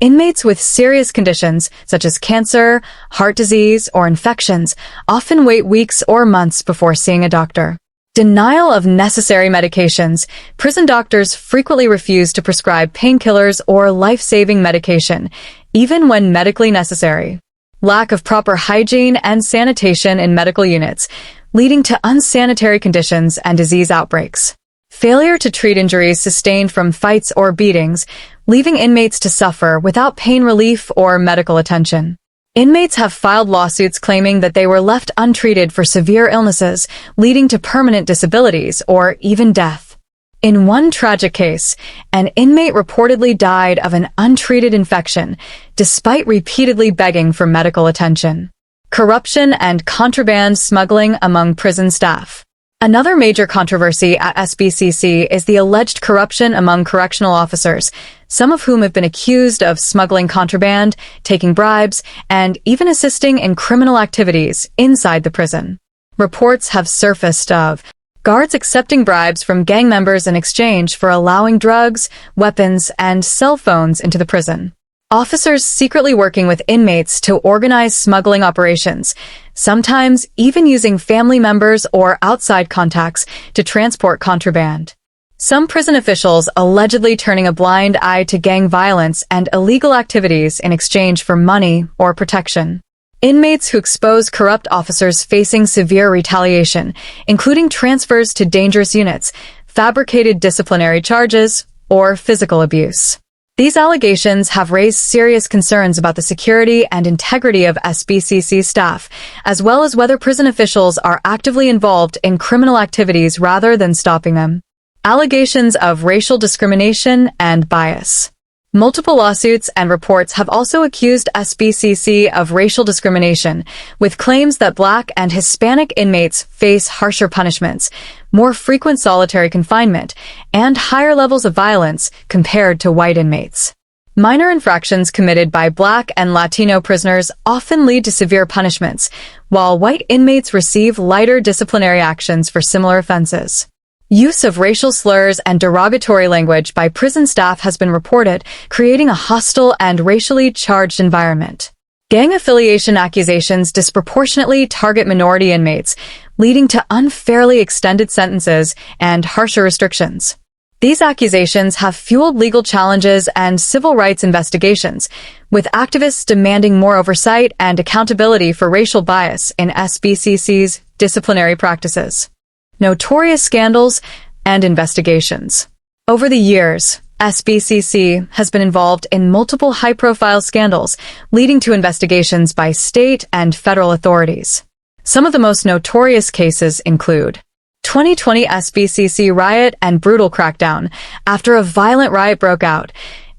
Inmates with serious conditions, such as cancer, heart disease, or infections, often wait weeks or months before seeing a doctor. Denial of necessary medications. Prison doctors frequently refuse to prescribe painkillers or life-saving medication, even when medically necessary. Lack of proper hygiene and sanitation in medical units, leading to unsanitary conditions and disease outbreaks. Failure to treat injuries sustained from fights or beatings, leaving inmates to suffer without pain relief or medical attention. Inmates have filed lawsuits claiming that they were left untreated for severe illnesses, leading to permanent disabilities or even death. In one tragic case, an inmate reportedly died of an untreated infection, despite repeatedly begging for medical attention. Corruption and contraband smuggling among prison staff. Another major controversy at SBCC is the alleged corruption among correctional officers, some of whom have been accused of smuggling contraband, taking bribes, and even assisting in criminal activities inside the prison. Reports have surfaced of guards accepting bribes from gang members in exchange for allowing drugs, weapons, and cell phones into the prison. Officers secretly working with inmates to organize smuggling operations, sometimes even using family members or outside contacts to transport contraband. Some prison officials allegedly turning a blind eye to gang violence and illegal activities in exchange for money or protection. Inmates who expose corrupt officers facing severe retaliation, including transfers to dangerous units, fabricated disciplinary charges, or physical abuse. These allegations have raised serious concerns about the security and integrity of SBCC staff, as well as whether prison officials are actively involved in criminal activities rather than stopping them. Allegations of racial discrimination and bias. Multiple lawsuits and reports have also accused SBCC of racial discrimination, with claims that Black and Hispanic inmates face harsher punishments, more frequent solitary confinement, and higher levels of violence compared to white inmates. Minor infractions committed by Black and Latino prisoners often lead to severe punishments, while white inmates receive lighter disciplinary actions for similar offenses. Use of racial slurs and derogatory language by prison staff has been reported, creating a hostile and racially charged environment. Gang affiliation accusations disproportionately target minority inmates, leading to unfairly extended sentences and harsher restrictions. These accusations have fueled legal challenges and civil rights investigations, with activists demanding more oversight and accountability for racial bias in SBCC's disciplinary practices. Notorious scandals and investigations. Over the years, SBCC has been involved in multiple high-profile scandals, leading to investigations by state and federal authorities. Some of the most notorious cases include 2020 SBCC riot and brutal crackdown. After a violent riot broke out,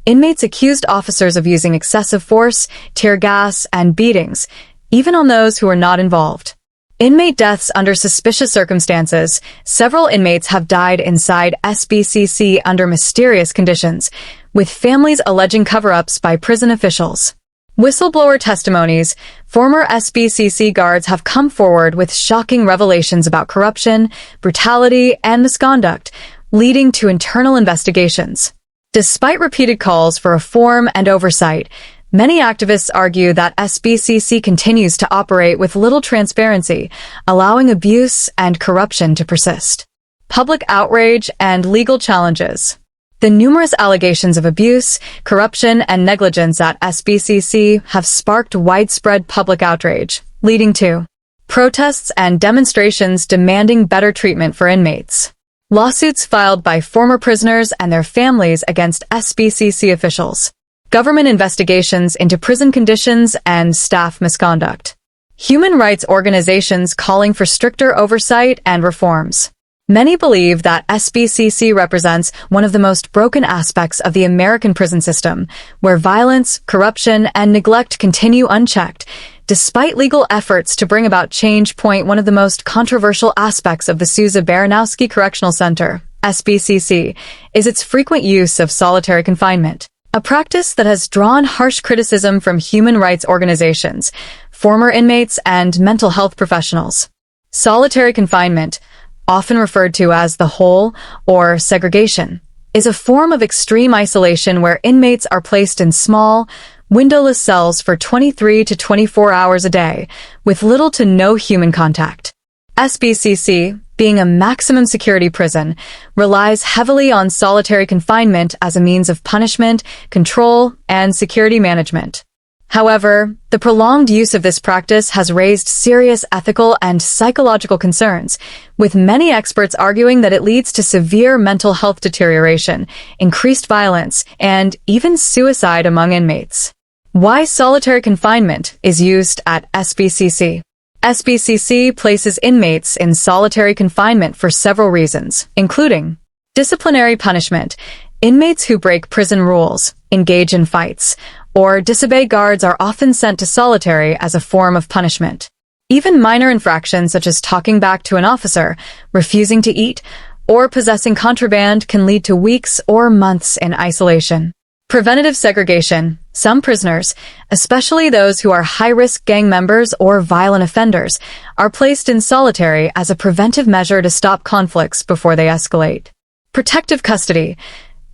inmates accused officers of using excessive force, tear gas, and beatings, even on those who were not involved. Inmate deaths under suspicious circumstances. Several inmates have died inside SBCC under mysterious conditions, with families alleging cover-ups by prison officials. Whistleblower testimonies. Former SBCC guards have come forward with shocking revelations about corruption, brutality, and misconduct, leading to internal investigations. Despite repeated calls for reform and oversight, many activists argue that SBCC continues to operate with little transparency, allowing abuse and corruption to persist. Public outrage and legal challenges. The numerous allegations of abuse, corruption, and negligence at SBCC have sparked widespread public outrage, leading to protests and demonstrations demanding better treatment for inmates. Lawsuits filed by former prisoners and their families against SBCC officials. Government investigations into prison conditions and staff misconduct. Human rights organizations calling for stricter oversight and reforms. Many believe that SBCC represents one of the most broken aspects of the American prison system, where violence, corruption, and neglect continue unchecked. Despite legal efforts to bring about change, one of the most controversial aspects of the Sousa Baranowski Correctional Center, SBCC, is its frequent use of solitary confinement. A practice that has drawn harsh criticism from human rights organizations, former inmates, and mental health professionals. Solitary confinement, often referred to as the hole or segregation, is a form of extreme isolation where inmates are placed in small, windowless cells for 23 to 24 hours a day, with little to no human contact. SBCC, being a maximum security prison, relies heavily on solitary confinement as a means of punishment, control, and security management. However, the prolonged use of this practice has raised serious ethical and psychological concerns, with many experts arguing that it leads to severe mental health deterioration, increased violence, and even suicide among inmates. Why solitary confinement is used at SBCC? SBCC places inmates in solitary confinement for several reasons, including disciplinary punishment. Inmates who break prison rules, engage in fights, or disobey guards are often sent to solitary as a form of punishment. Even minor infractions such as talking back to an officer, refusing to eat, or possessing contraband can lead to weeks or months in isolation. Preventative segregation. Some prisoners, especially those who are high-risk gang members or violent offenders, are placed in solitary as a preventive measure to stop conflicts before they escalate. Protective custody.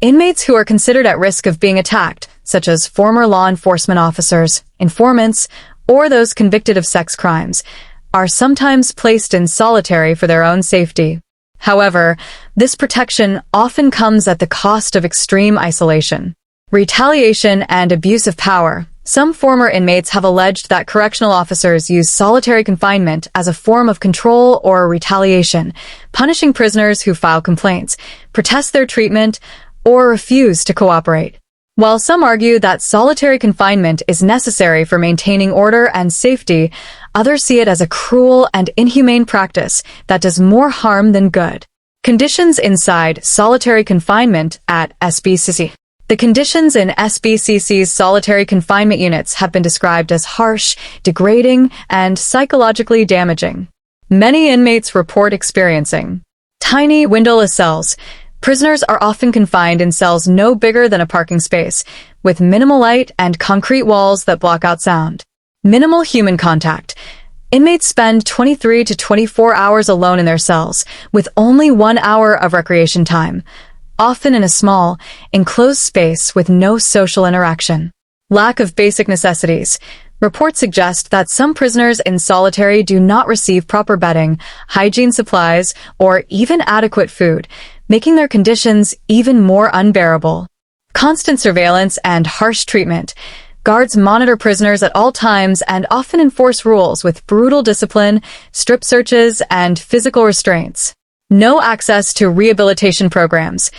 Inmates who are considered at risk of being attacked, such as former law enforcement officers, informants, or those convicted of sex crimes, are sometimes placed in solitary for their own safety. However, this protection often comes at the cost of extreme isolation. Retaliation and abuse of power. Some former inmates have alleged that correctional officers use solitary confinement as a form of control or retaliation, punishing prisoners who file complaints, protest their treatment, or refuse to cooperate. While some argue that solitary confinement is necessary for maintaining order and safety, others see it as a cruel and inhumane practice that does more harm than good. Conditions inside solitary confinement at SBCC. The conditions in SBCC's solitary confinement units have been described as harsh, degrading, and psychologically damaging. Many inmates report experiencing tiny, windowless cells. Prisoners are often confined in cells no bigger than a parking space, with minimal light and concrete walls that block out sound. Minimal human contact. Inmates spend 23 to 24 hours alone in their cells, with only 1 hour of recreation time, often in a small, enclosed space with no social interaction. Lack of basic necessities. Reports suggest that some prisoners in solitary do not receive proper bedding, hygiene supplies, or even adequate food, making their conditions even more unbearable. Constant surveillance and harsh treatment. Guards monitor prisoners at all times and often enforce rules with brutal discipline, strip searches, and physical restraints. No access to rehabilitation programs.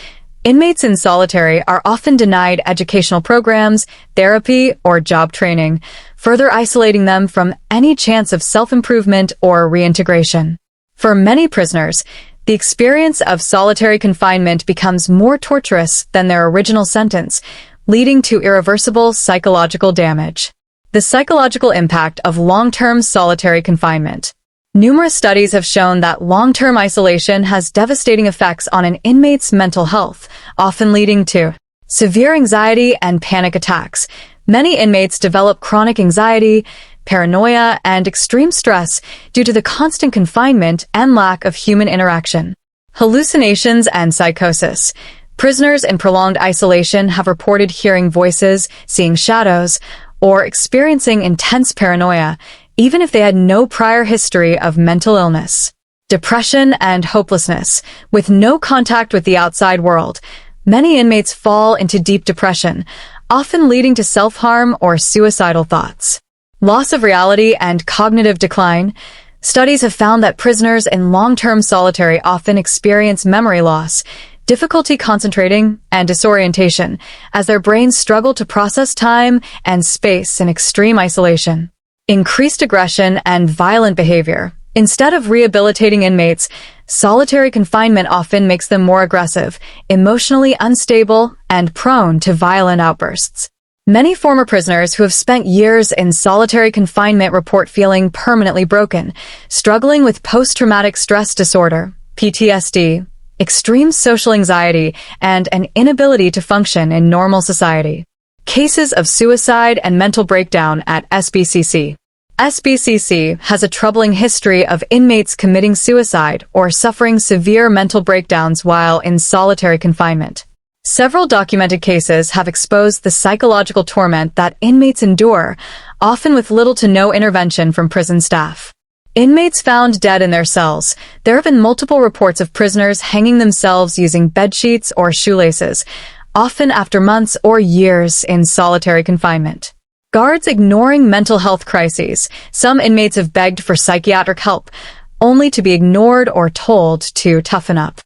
Inmates in solitary are often denied educational programs, therapy, or job training, further isolating them from any chance of self-improvement or reintegration. For many prisoners, the experience of solitary confinement becomes more torturous than their original sentence, leading to irreversible psychological damage. The psychological impact of long-term solitary confinement. Numerous studies have shown that long-term isolation has devastating effects on an inmate's mental health, often leading to severe anxiety and panic attacks. Many inmates develop chronic anxiety, paranoia, and extreme stress due to the constant confinement and lack of human interaction. Hallucinations and psychosis. Prisoners in prolonged isolation have reported hearing voices, seeing shadows, or experiencing intense paranoia, even if they had no prior history of mental illness. Depression and hopelessness. With no contact with the outside world, many inmates fall into deep depression, often leading to self-harm or suicidal thoughts. Loss of reality and cognitive decline. Studies have found that prisoners in long-term solitary often experience memory loss, difficulty concentrating, and disorientation, as their brains struggle to process time and space in extreme isolation. Increased aggression and violent behavior. Instead of rehabilitating inmates, solitary confinement often makes them more aggressive, emotionally unstable, and prone to violent outbursts. Many former prisoners who have spent years in solitary confinement report feeling permanently broken, struggling with post-traumatic stress disorder, PTSD, extreme social anxiety, and an inability to function in normal society. Cases of suicide and mental breakdown at SBCC. SBCC has a troubling history of inmates committing suicide or suffering severe mental breakdowns while in solitary confinement. Several documented cases have exposed the psychological torment that inmates endure, often with little to no intervention from prison staff. Inmates found dead in their cells. There have been multiple reports of prisoners hanging themselves using bedsheets or shoelaces, often after months or years in solitary confinement. Guards ignoring mental health crises. Some inmates have begged for psychiatric help, only to be ignored or told to toughen up.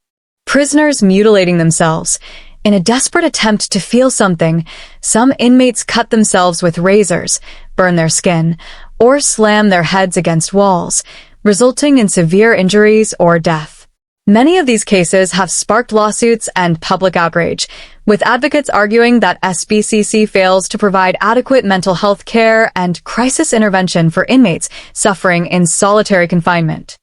Prisoners mutilating themselves. In a desperate attempt to feel something, some inmates cut themselves with razors, burn their skin, or slam their heads against walls, resulting in severe injuries or death. Many of these cases have sparked lawsuits and public outrage, with advocates arguing that SBCC fails to provide adequate mental health care and crisis intervention for inmates suffering in solitary confinement.